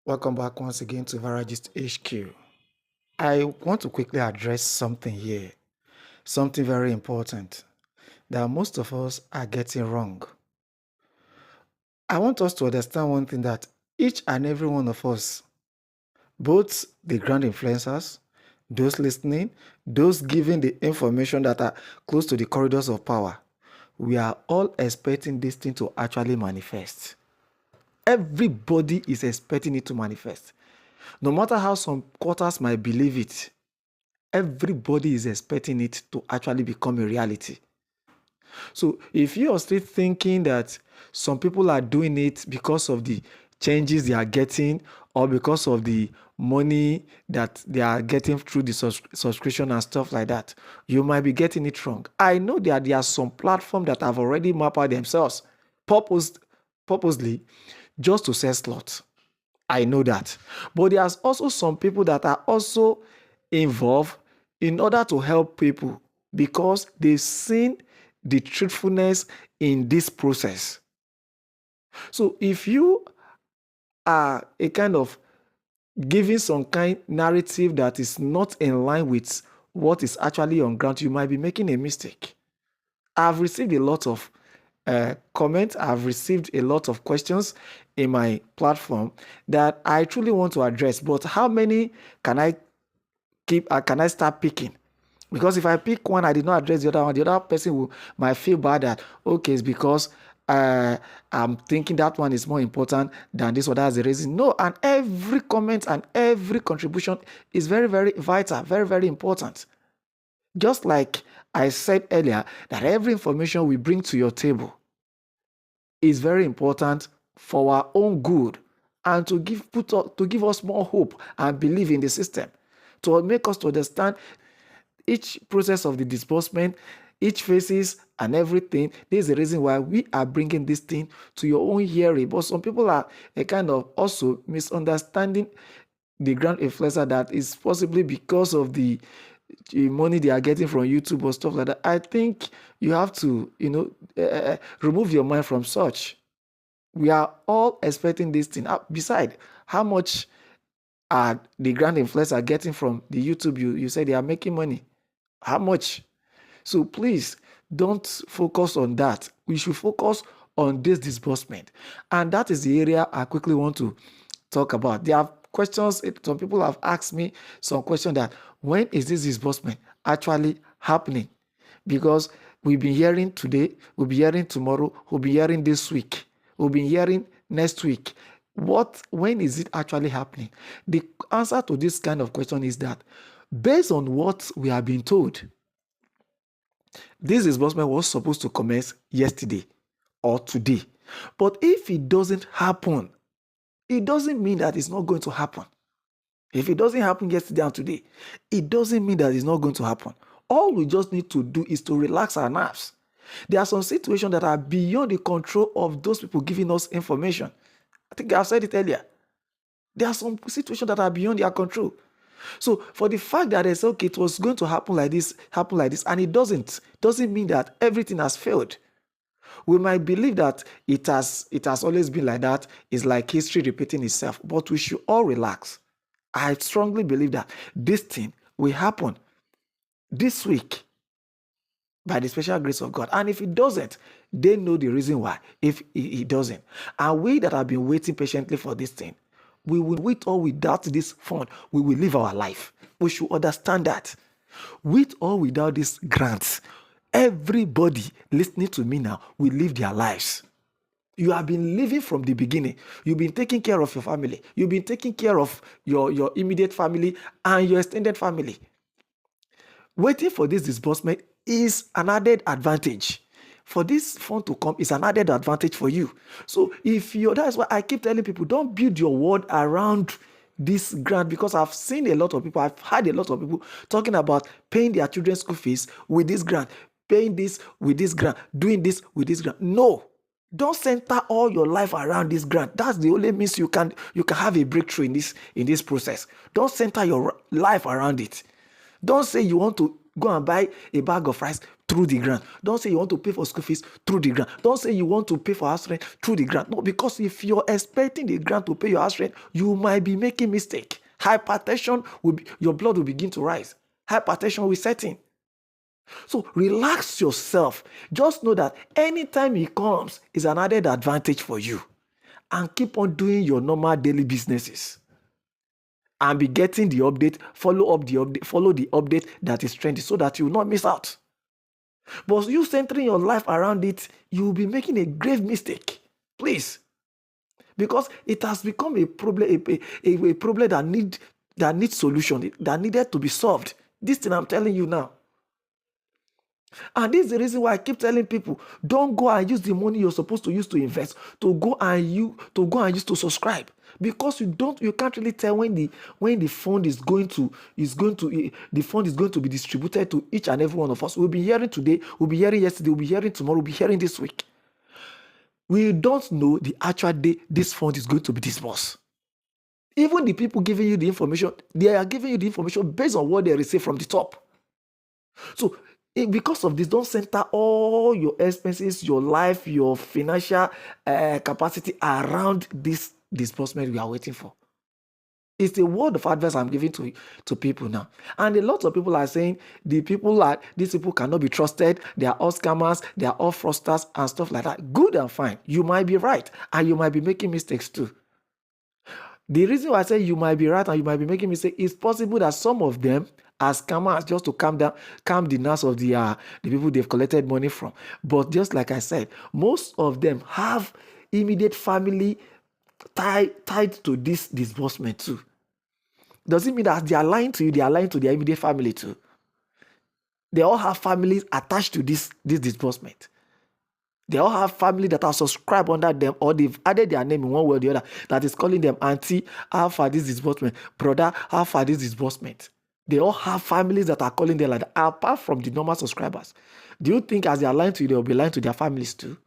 Welcome back once again to Varagist HQ. I want to quickly address something here, something very important that most of us are getting wrong. I want us to understand one thing, that each and every one of us, both the grand influencers, those listening, those giving the information that are close to the corridors of power, we are all expecting this thing to actually manifest. Everybody is expecting it to manifest. No matter how some quarters might believe it, everybody is expecting it to actually become a reality. So if you are still thinking that some people are doing it because of the changes they are getting or because of the money that they are getting through the subscription and stuff like that, you might be getting it wrong. I know that there are some platforms that have already mapped out themselves purposely just to sell slots. I know that. But there's also some people that are also involved in order to help people because they've seen the truthfulness in this process. So if you are a kind of giving some kind narrative that is not in line with what is actually on ground, you might be making a mistake. I've received a lot of comments. I've received a lot of questions in my platform that I truly want to address. But how many can I keep? Can I start picking? Because if I pick one, I did not address the other one. The other person might feel bad that, okay, it's because I'm thinking that one is more important than this one. That's the reason. No, and every comment and every contribution is very, very vital, very, very important. Just like I said earlier, that every information we bring to your table is very important for our own good and to give us more hope and believe in the system, to make us to understand each process of the disbursement, each phases and everything. This is the reason why we are bringing this thing to your own hearing. But some people are a kind of also misunderstanding the grand influencer, that is possibly because of the money they are getting from YouTube or stuff like that. I think you have to, remove your mind from such. We are all expecting this thing. Beside, how much are the grand influencers getting from the YouTube? You say they are making money. How much? So please don't focus on that. We should focus on this disbursement. And that is the area I quickly want to talk about. There are questions. Some people have asked me some questions that when is this disbursement actually happening? Because we've been hearing today, we'll be hearing tomorrow, we'll be hearing this week, we'll be hearing next week. When is it actually happening? The answer to this kind of question is that based on what we have been told, this disbursement was supposed to commence yesterday or today. But if it doesn't happen, it doesn't mean that it's not going to happen. If it doesn't happen yesterday and today, it doesn't mean that it's not going to happen. All we just need to do is to relax our nerves. There are some situations that are beyond the control of those people giving us information. I think I've said it earlier. There are some situations that are beyond their control. So for the fact that it's okay, it was going to happen like this, and it doesn't mean that everything has failed. We might believe that it has always been like that. It's like history repeating itself, but we should all relax. I strongly believe that this thing will happen this week by the special grace of God. And if it doesn't, they know the reason why. If it doesn't, and we that have been waiting patiently for this thing, we will, with or without this fund, we will live our life. We should understand that. With or without this grants, everybody listening to me now will live their lives. You have been living from the beginning. You've been taking care of your family. You've been taking care of your immediate family and your extended family. Waiting for this disbursement is an added advantage. For this fund to come is an added advantage for you. So that's why I keep telling people, don't build your world around this grant, because I've seen a lot of people, I've heard a lot of people talking about paying their children's school fees with this grant, paying this with this grant, doing this with this grant. No, don't center all your life around this grant. That's the only means you can have a breakthrough in this process. Don't center your life around it. Don't say you want to go and buy a bag of rice through the grant. Don't say you want to pay for school fees through the grant. Don't say you want to pay for house rent through the grant. No, because if you're expecting the grant to pay your house rent, you might be making mistake. Hypertension your blood will begin to rise. Hypertension will set in. So relax yourself. Just know that anytime it comes is an added advantage for you. And keep on doing your normal daily businesses. And be getting the update, follow the update that is trending so that you will not miss out. But you centering your life around it, you will be making a grave mistake. Please. Because it has become a problem, a problem that needs solution, that needed to be solved. This thing I'm telling you now. And this is the reason why I keep telling people, don't go and use the money you're supposed to use to invest to go and use to subscribe, because you can't really tell when the fund is going to be distributed to each and every one of us. We'll be hearing today, we'll be hearing yesterday, we'll be hearing tomorrow, we'll be hearing this week. We don't know the actual day this fund is going to be disbursed. Even the people giving you the information, they are giving you the information based on what they receive from the top. So because of this, don't center all your expenses, your life, your financial capacity around this disbursement we are waiting for. It's a word of advice I'm giving to people now. And a lot of people are saying these people cannot be trusted. They are all scammers. They are all fraudsters and stuff like that. Good and fine. You might be right. And you might be making mistakes too. The reason why I say you might be right and you might be making mistakes is possible that some of them are scammers just to calm the nerves of the people they've collected money from. But just like I said, most of them have immediate family tied to this disbursement too. Does it mean that they are lying to you? They are lying to their immediate family too. They all have families attached to this disbursement. They all have family that are subscribed under them, or they've added their name in one way or the other that is calling them auntie, how far this disbursement, brother, how far this disbursement. They all have families that are calling them like that, apart from the normal subscribers. Do you think as they are lying to you, they will be lying to their families too?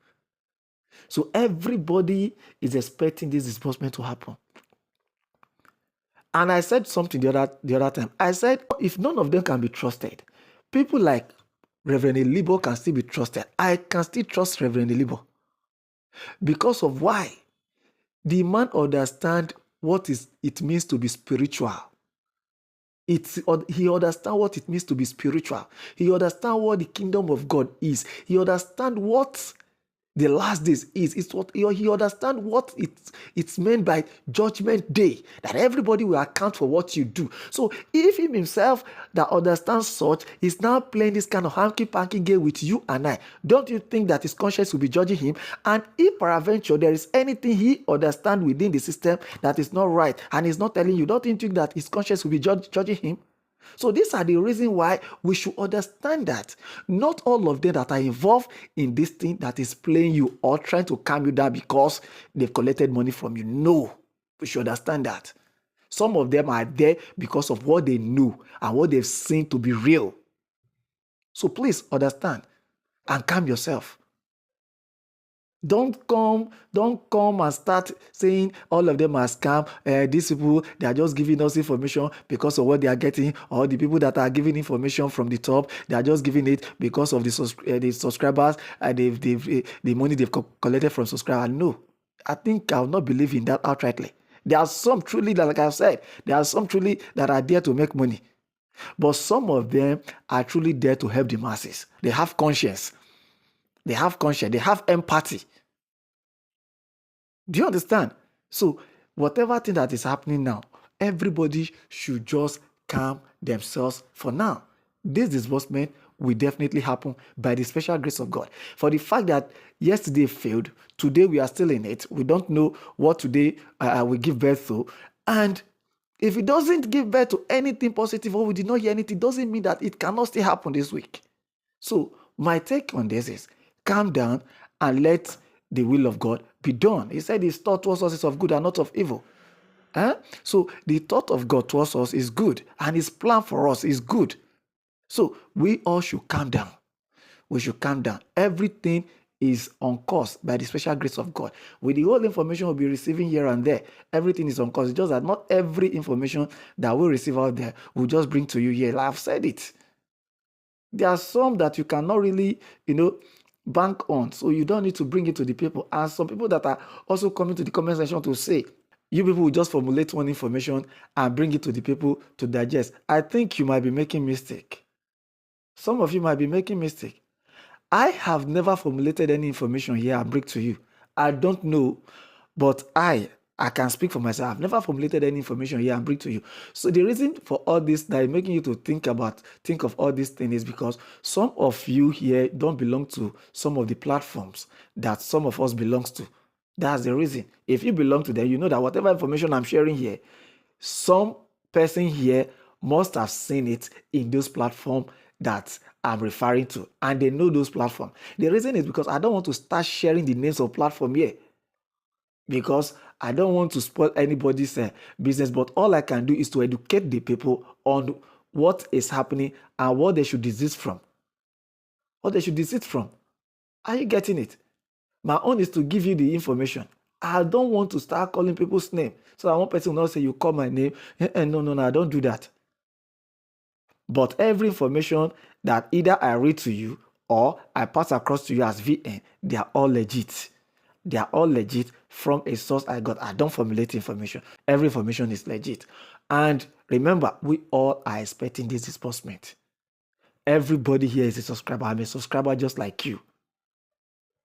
So everybody is expecting this disbursement to happen. And I said something the other time. I said, if none of them can be trusted, people like Reverend Elibo can still be trusted. I can still trust Reverend Elibo. Because of why? The man understands what it means to be spiritual. He understands what it means to be spiritual. He understands what the kingdom of God is. He understands what the last days is. It's what he understands what it's meant by judgment day, that everybody will account for what you do. So if him himself that understands such is now playing this kind of hanky-panky game with you and I, don't you think that his conscience will be judging him? And if peradventure there is anything he understands within the system that is not right and he's not telling you, don't you think that his conscience will be judging him? So these are the reasons why we should understand that not all of them that are involved in this thing that is playing you or trying to calm you down because they've collected money from you. No, we should understand that. Some of them are there because of what they knew and what they've seen to be real. So please understand and calm yourself. Don't come and start saying all of them are scam. These people, they are just giving us information because of what they are getting, or the people that are giving information from the top, they are just giving it because of the subscribers, the money they've collected from subscribers. No, I think I will not believe in that outrightly. There are some truly, like I've said, there are some truly that are there to make money. But some of them are truly there to help the masses. They have conscience. They have conscience. They have empathy. Do you understand? So whatever thing that is happening now, everybody should just calm themselves for now. This disbursement will definitely happen by the special grace of God. For the fact that yesterday failed, today we are still in it. We don't know what today will give birth to. And if it doesn't give birth to anything positive, or we did not hear anything, doesn't mean that it cannot still happen this week. So my take on this is calm down and let the will of God be done. He said his thought towards us is of good and not of evil. So the thought of God towards us is good, and his plan for us is good. So we all should calm down. We should calm down. Everything is on course by the special grace of God. With the whole information we'll be receiving here and there, everything is on course. It's just that not every information that we receive out there will just bring to you here. I've said it. There are some that you cannot really, bank on. So you don't need to bring it to the people. And some people that are also coming to the comment section to say, you people will just formulate one information and bring it to the people to digest. I think you might be making mistake. Some of you might be making mistake. I have never formulated any information here and bring to you. I don't know, but I can speak for myself. I've never formulated any information here and bring to you. So the reason for all this that is making you to think of all these things is because some of you here don't belong to some of the platforms that some of us belongs to. That's the reason. If you belong to them, you know that whatever information I'm sharing here, some person here must have seen it in those platforms that I'm referring to, and they know those platforms. The reason is because I don't want to start sharing the names of platform here because I don't want to spoil anybody's business. But all I can do is to educate the people on what is happening and what they should desist from. What they should desist from. Are you getting it? My own is to give you the information. I don't want to start calling people's name. So that one person will not say, you call my name. No, I don't do that. But every information that either I read to you or I pass across to you as VN, they are all legit. They are all legit from a source I got. I don't formulate information. Every information is legit. And remember, we all are expecting this disbursement. Everybody here is a subscriber. I'm a subscriber just like you.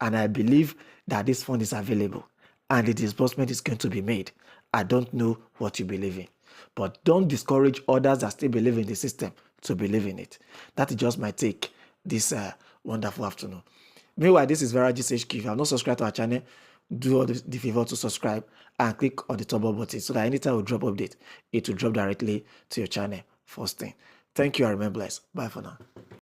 And I believe that this fund is available and the disbursement is going to be made. I don't know what you believe in, but don't discourage others that still believe in the system to believe in it. That is just my take this wonderful afternoon. Meanwhile, this is Veragis HQ. If you have not subscribed to our channel, do all the favor to subscribe and click on the turbo button so that anytime we drop update, it will drop directly to your channel first thing. Thank you and remain blessed. Bye for now.